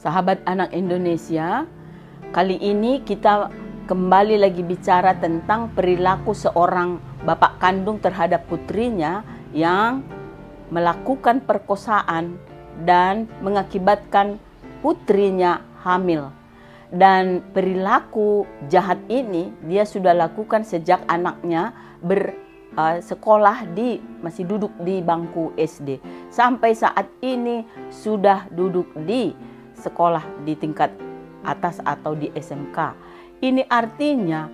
Sahabat anak Indonesia, kali ini kita kembali lagi bicara tentang perilaku seorang bapak kandung terhadap putrinya yang melakukan perkosaan dan mengakibatkan putrinya hamil. Dan perilaku jahat ini dia sudah lakukan sejak anaknya bersekolah masih duduk di bangku SD. Sampai saat ini sudah duduk di sekolah di tingkat atas atau di SMK. Ini artinya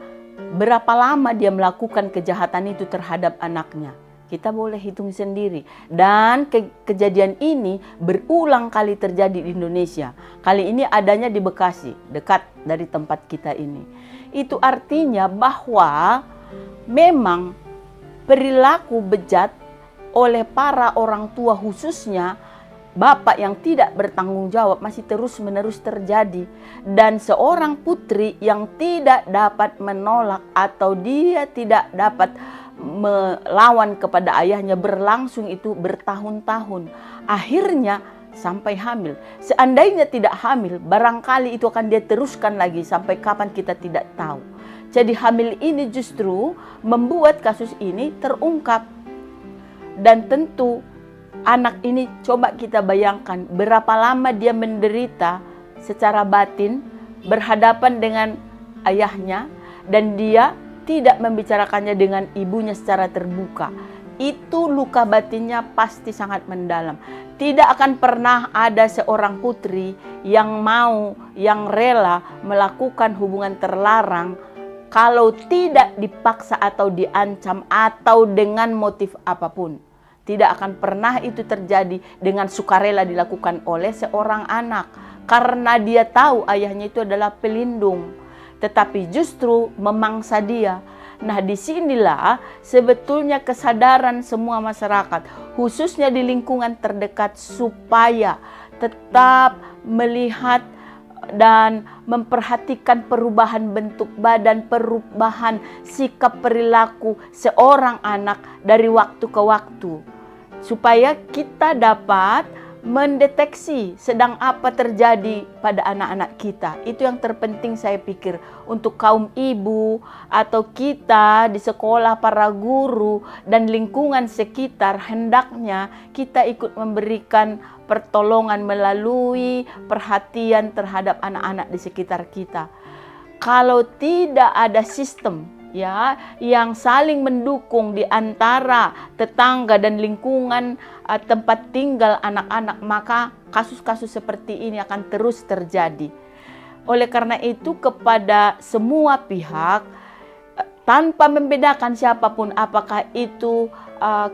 berapa lama dia melakukan kejahatan itu terhadap anaknya. Kita boleh hitung sendiri. Dan kejadian ini berulang kali terjadi di Indonesia. Kali ini adanya di Bekasi, dekat dari tempat kita ini. Itu artinya bahwa memang perilaku bejat oleh para orang tua, khususnya bapak yang tidak bertanggung jawab, masih terus-menerus terjadi. Dan seorang putri yang tidak dapat menolak atau dia tidak dapat melawan kepada ayahnya berlangsung itu bertahun-tahun. Akhirnya sampai hamil. Seandainya tidak hamil, barangkali itu akan dia teruskan lagi sampai kapan kita tidak tahu. Jadi hamil ini justru membuat kasus ini terungkap. Dan tentu anak ini coba kita bayangkan berapa lama dia menderita secara batin berhadapan dengan ayahnya dan dia tidak membicarakannya dengan ibunya secara terbuka. Itu luka batinnya pasti sangat mendalam. Tidak akan pernah ada seorang putri yang rela melakukan hubungan terlarang kalau tidak dipaksa atau diancam atau dengan motif apapun. Tidak akan pernah itu terjadi dengan sukarela dilakukan oleh seorang anak. Karena dia tahu ayahnya itu adalah pelindung. Tetapi justru memangsa dia. Nah, disinilah sebetulnya kesadaran semua masyarakat, khususnya di lingkungan terdekat, supaya tetap melihat dan memperhatikan perubahan bentuk badan, perubahan sikap perilaku seorang anak dari waktu ke waktu. Supaya kita dapat mendeteksi sedang apa terjadi pada anak-anak kita. Itu yang terpenting saya pikir untuk kaum ibu atau kita di sekolah, para guru dan lingkungan sekitar, hendaknya kita ikut memberikan pertolongan melalui perhatian terhadap anak-anak di sekitar kita. Kalau tidak ada sistem yang saling mendukung di antara tetangga dan lingkungan tempat tinggal anak-anak, maka kasus-kasus seperti ini akan terus terjadi. Oleh karena itu kepada semua pihak, tanpa membedakan siapapun, apakah itu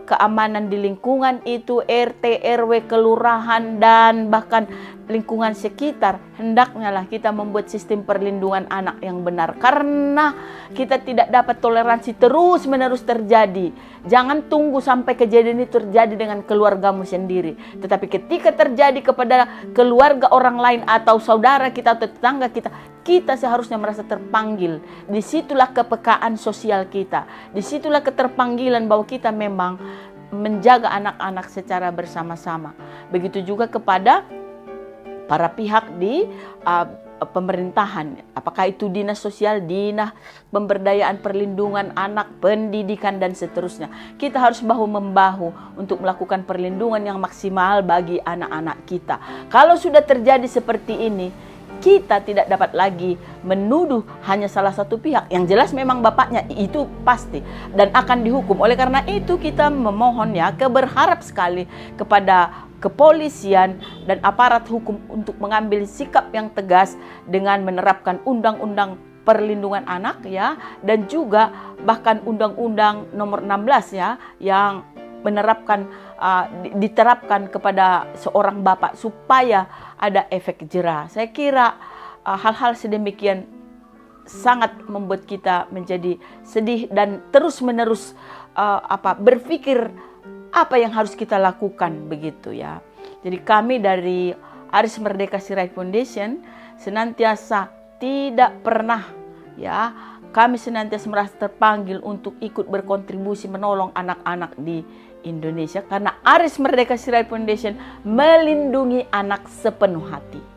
keamanan di lingkungan itu, RT, RW, kelurahan, dan bahkan lingkungan sekitar, hendaknya lah kita membuat sistem perlindungan anak yang benar. Karena kita tidak dapat toleransi terus-menerus terjadi. Jangan tunggu sampai kejadian itu terjadi dengan keluargamu sendiri. Tetapi ketika terjadi kepada keluarga orang lain atau saudara kita atau tetangga kita, kita seharusnya merasa terpanggil. Disitulah kepekaan sosial kita. Disitulah keterpanggilan bahwa kita memang menjaga anak-anak secara bersama-sama. Begitu juga kepada para pihak di pemerintahan, apakah itu dinas sosial, dinas pemberdayaan perlindungan anak, pendidikan dan seterusnya. Kita harus bahu-membahu untuk melakukan perlindungan yang maksimal bagi anak-anak kita. Kalau sudah terjadi seperti ini, kita tidak dapat lagi menuduh hanya salah satu pihak. Yang jelas memang bapaknya itu pasti dan akan dihukum. Oleh karena itu kita memohon berharap sekali kepada kepolisian dan aparat hukum untuk mengambil sikap yang tegas dengan menerapkan undang-undang perlindungan anak dan juga bahkan undang-undang nomor 16 yang diterapkan kepada seorang bapak supaya ada efek jera. Saya kira hal-hal sedemikian sangat membuat kita menjadi sedih dan terus-menerus berpikir apa yang harus kita lakukan begitu ya. Jadi kami dari Aris Merdeka Sirait Foundation senantiasa tidak pernah kami senantiasa merasa terpanggil untuk ikut berkontribusi menolong anak-anak di Indonesia karena Aris Merdeka Sirait Foundation melindungi anak sepenuh hati.